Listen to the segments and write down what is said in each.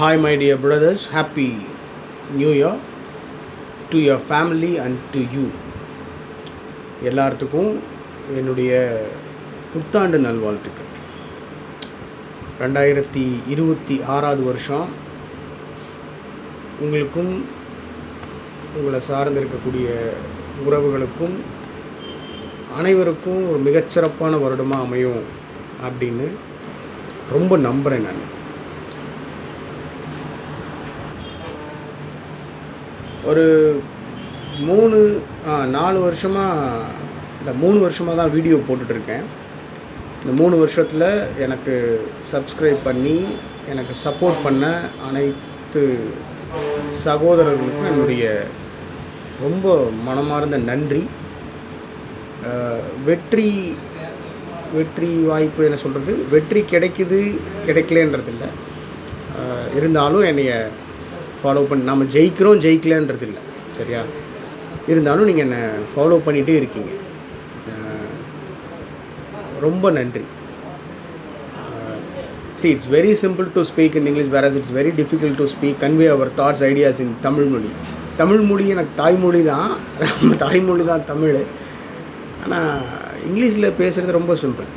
Hi my dear brothers, happy new year to your family and to you. எல்லாத்துக்கும் என்னுடைய புத்தாண்டு நல்வாழ்த்துக்கள். 2026 வருஷம் உங்களுக்கும் உங்களை சார்ந்து இருக்கக்கூடிய உறவுகளுக்கும் அனைவருக்கும் ஒரு மிகச்சிறப்பான வருடமாக அமையும் அப்படின்னு ரொம்ப நம்புகிறேன். நான் ஒரு 4 வருஷமாக தான் வீடியோ போட்டுட்ருக்கேன். இந்த 3 வருஷத்தில் எனக்கு சப்ஸ்கிரைப் பண்ணி எனக்கு சப்போர்ட் பண்ண அனைத்து சகோதரர்களுக்கும் என்னுடைய ரொம்ப மனமார்ந்த நன்றி. வெற்றி வாய்ப்பு என்ன சொல்கிறது, வெற்றி கிடைக்குது கிடைக்கலன்றது இல்லை, இருந்தாலும் என்னைய ஃபாலோ பண்ணி நம்ம ஜெயிக்கலன்றது இல்லை, சரியா? இருந்தாலும் நீங்கள் என்னை ஃபாலோ பண்ணிகிட்டே இருக்கீங்க, ரொம்ப நன்றி. See, it's very simple to speak in English, whereas it's very difficult to convey our thoughts, ideas in Tamil மொழி. தமிழ் மொழி எனக்கு தாய்மொழி தான், நம்ம தாய்மொழி தான் தமிழ். ஆனால் இங்கிலீஷில் பேசுகிறது ரொம்ப சிம்பிள்.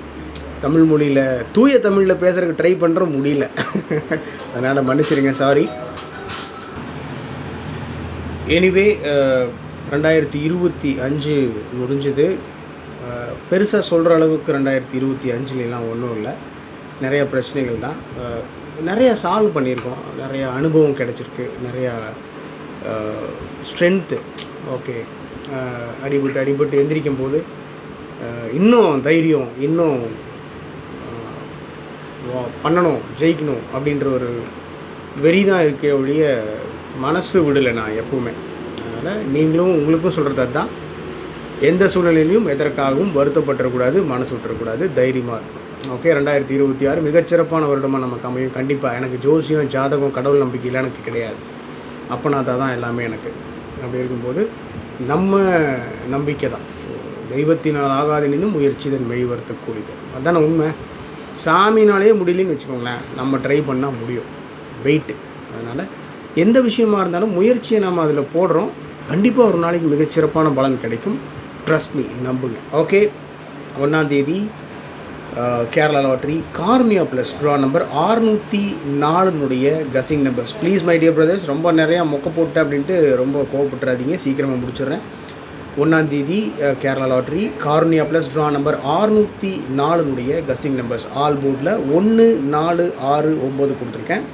தமிழ் மொழியில் தூய தமிழில் பேசுகிறதுக்கு ட்ரை பண்ணுற முடியல, அதனால் மன்னிச்சிருங்க, சாரி. எனிவே 2025 முடிஞ்சது. பெருசாக சொல்கிற அளவுக்கு 2025லாம் ஒன்றும் இல்லை, நிறைய பிரச்சனைகள் தான். நிறையா சால்வ் பண்ணியிருக்கோம், நிறையா அனுபவம் கிடச்சிருக்கு, நிறையா ஸ்ட்ரென்த்து. ஓகே, அடிபட்டு எந்திரிக்கும் போது இன்னும் தைரியம், இன்னும் பண்ணணும், ஜெயிக்கணும் அப்படின்ற ஒரு வெறி தான் இருக்கே ஒழிய மனசு விடலை நான் எப்பவுமே. அதனால் நீங்களும் உங்களுக்கும் சொல்கிறது அதுதான், எந்த சூழ்நிலையிலையும் எதற்காகவும் வருத்தப்பட்டுறக்கூடாது, மனசு விட்டுறக்கூடாது, தைரியமாக இருக்கும். ஓகே, 2026 மிகச்சிறப்பான வருடமாக நமக்கு அமையும் கண்டிப்பாக. எனக்கு ஜோசியம், ஜாதகம், கடவுள் நம்பிக்கையில் எனக்கு கிடையாது. அப்போனா தான் எல்லாமே எனக்கு. அப்படி இருக்கும்போது நம்ம நம்பிக்கை தான். ஸோ தெய்வத்தினால் ஆகாதெனினும் முயற்சிதன் மெய்வர்த்தக்கூடியது, அதுதானே உண்மை. சாமினாலே முடியலன்னு வச்சுக்கோங்களேன், நம்ம ட்ரை பண்ணால் முடியும், வெயிட்டு. அதனால் எந்த விஷயமா இருந்தாலும் முயற்சியை நம்ம அதில் போடுறோம், கண்டிப்பாக ஒரு நாளைக்கு மிகச்சிறப்பான பலன் கிடைக்கும். ட்ரஸ்ட் மீ, நம்புங்க. ஓகே, 1ஆம் தேதி Kerala lottery Karunya plus draw number 604 guessing numbers. Please my dear brothers, ரொம்ப நிறையா மொக்க போட்டேன் அப்படின்ட்டு ரொம்ப கோவப்பட்டுறாதீங்க, சீக்கிரமாக முடிச்சிடுறேன். 1ஆம் தேதி Kerala lottery Karunya plus draw number 604 guessing numbers. All போர்டில் 1, 4, 6, 9 கொடுத்துருக்கேன்.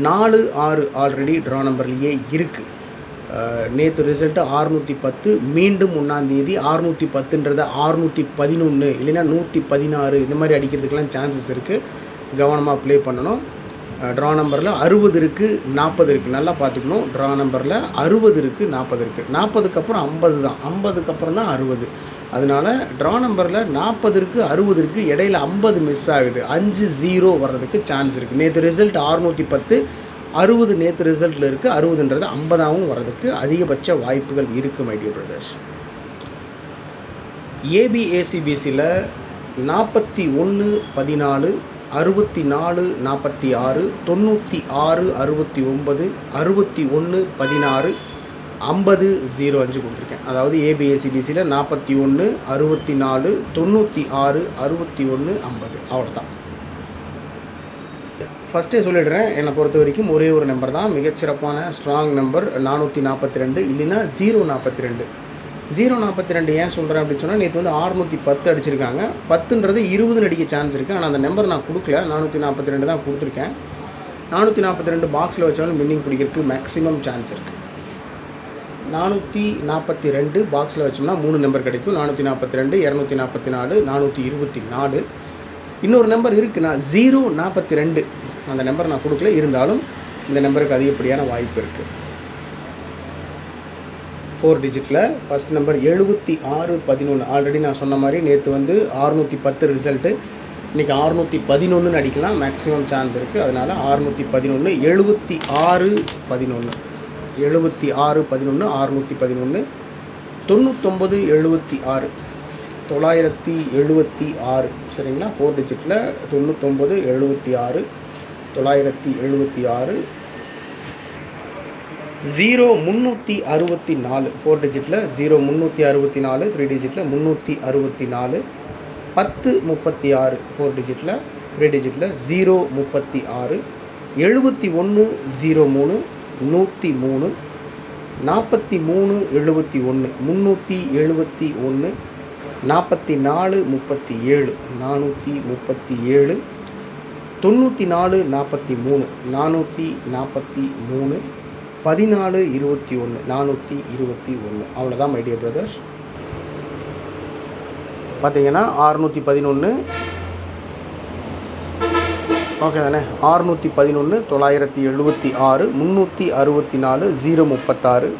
4, 6 ஆல்ரெடி ட்ரா நம்பர்லேயே இருக்குது. நேற்று ரிசல்ட்டு 610. மீண்டும் 1ஆம் தேதி 610ன்றதை 611 இல்லைன்னா 116 இந்த மாதிரி அடிக்கிறதுக்கெலாம் சான்சஸ் இருக்குது. கவனமாக ப்ளே பண்ணணும். ட்ரா நம்பரில் 60 இருக்குது, 40 இருக்குது, நல்லா பார்த்துக்கணும். ட்ரா நம்பரில் 60 இருக்குது, 40 இருக்குது. 40க்கு அப்புறம் 50 தான், 50க்கு அப்புறம் தான் 60. அதனால் ட்ரா நம்பரில் 40 இருக்குது, 60 இருக்குது, இடையில 50 மிஸ் ஆகுது. 5-0 வர்றதுக்கு சான்ஸ் இருக்குது. நேற்று ரிசல்ட் 610, 60 நேற்று ரிசல்ட்டில் இருக்குது. 60ன்றது 50ஆகவும் வர்றதுக்கு அதிகபட்ச வாய்ப்புகள் இருக்குது மை டியர் பிரதர்ஸ். ஏபிஏசிபிசியில் 41, 14, 64, 46, 96, 69, 61, 16, 50, 05 கொடுத்துருக்கேன். அதாவது ஏபிஏசிபிசியில் 41, 64, 96, 61, 50 அவ்வளோதான். ஃபஸ்ட்டே சொல்லிடுறேன், என்னை பொறுத்த வரைக்கும் ஒரே ஒரு நம்பர் தான் மிகச்சிறப்பான ஸ்ட்ராங் நம்பர், 442 இல்லைன்னா 042. 042 ஏன் சொல்கிறேன் அப்படின்னு சொன்னால், நேற்று வந்து 610 அடிச்சிருக்காங்க. 10ன்றது 20 அடிக்க சான்ஸ் இருக்குது. ஆனால் அந்த நம்பர் நான் கொடுக்கல, 442 தான் கொடுத்துருக்கேன். 442 பாக்ஸில் வச்சாலும் வின்னிங் பிடிக்கிறதுக்கு மேக்ஸிமம் சான்ஸ் இருக்குது. 442 பாக்ஸில் வச்சோம்னா 3 நம்பர் கிடைக்கும். 442, 244, 424. இன்னொரு நம்பர் இருக்குன்னா 042, அந்த நம்பர் நான் கொடுக்கல, இருந்தாலும் இந்த நம்பருக்கு அதிகப்படியான வாய்ப்பு இருக்குது. 4 டிஜிட்டில் ஃபஸ்ட் நம்பர் 7611. ஆல்ரெடி நான் சொன்ன மாதிரி நேற்று வந்து 610 ரிசல்ட்டு, இன்றைக்கி 611 அடிக்கலாம், மேக்ஸிமம் சான்ஸ் இருக்குது. அதனால் 611, 7611, 7611, 611, 99, 76, 976. சரிங்களா? 4 டிஜிட்டில் 99, 76, 976 0364 4 டிஜிட்டில் 0364 3 டிஜிட்டில் 364 1036 4 டிஜிட்டில் 3 டிஜிட்டில் 036 7103 103 43 71 371 44 37 437 94 43 443 14 21 421. அவ்வளோதான் மை டியர் பிரதர்ஸ். பார்த்தீங்கன்னா 611 ஓகே தானே, 611 976 364 036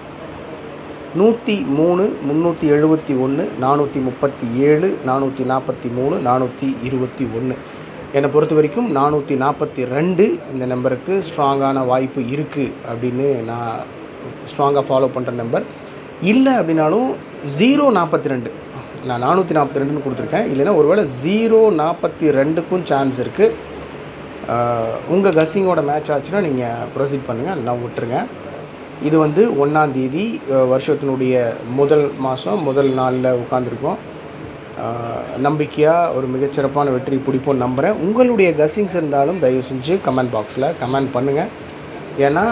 103 371 437 443 421. என்னை பொறுத்த வரைக்கும் 442 இந்த நம்பருக்கு ஸ்ட்ராங்கான வாய்ப்பு இருக்குது அப்படின்னு நான் ஸ்ட்ராங்காக ஃபாலோ பண்ணுற நம்பர். இல்லை அப்படின்னாலும் 042 நான் 442ன்னு கொடுத்துருக்கேன். இல்லைன்னா ஒருவேளை 042க்கும் சான்ஸ் இருக்குது. உங்கள் கஸ்ஸிங்கோட மேட்ச் ஆச்சுன்னா நீங்கள் ப்ரொசீட் பண்ணுங்கள், நான் விட்டுருங்க. இது வந்து 1ஆம் தேதி வருஷத்தினுடைய முதல் மாதம் முதல் நாளில் உட்காந்துருக்கோம். நம்பிக்கையாக ஒரு மிகச்சிறப்பான வெற்றி பிடிப்போன்னு நம்புகிறேன். உங்களுடைய கஸ்ஸிங்ஸ் இருந்தாலும் தயவு செஞ்சு கமெண்ட் பாக்ஸில் கமெண்ட் பண்ணுங்கள். ஏன்னா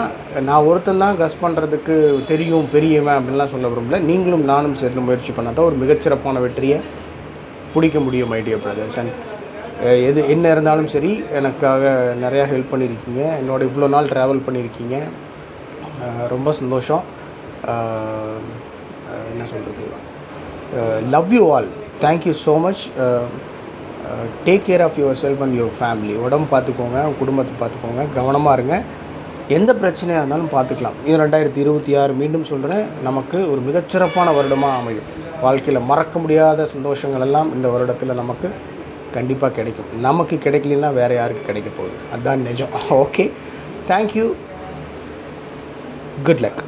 நான் ஒருத்தன் தான் கஸ் பண்ணுறதுக்கு தெரியும் பெரியவன் அப்படின்லாம் சொல்ல விரும்பல. நீங்களும் நானும் சேர்ந்து முயற்சி பண்ணால் தான் ஒரு மிகச்சிறப்பான வெற்றியை பிடிக்க முடியும் மை டியர் பிரதர்ஸ். அண்ட் என்ன இருந்தாலும் சரி, எனக்காக நிறையா ஹெல்ப் பண்ணியிருக்கீங்க, என்னோட இவ்வளோ நாள் ட்ராவல் பண்ணியிருக்கீங்க, ரொம்ப சந்தோஷம். என்ன சொல்கிறது, love you all, thank you so much. Take care of yourself and your family. உடம்பு பார்த்துக்கோங்க, குடும்பத்தை பார்த்துக்கோங்க, கவனமாக இருங்க. எந்த பிரச்சனையாக இருந்தாலும் பார்த்துக்கலாம். இது 2026 மீண்டும் சொல்கிறேன், நமக்கு ஒரு மிகச்சிறப்பான வருடமாக அமையும். வாழ்க்கையில் மறக்க முடியாத சந்தோஷங்கள் எல்லாம் இந்த வருடத்தில் நமக்கு கண்டிப்பாக கிடைக்கும். நமக்கு கிடைக்கலன்னா வேறு யாருக்கு கிடைக்க போகுது, அதுதான் நிஜம். Okay, thank you, good luck.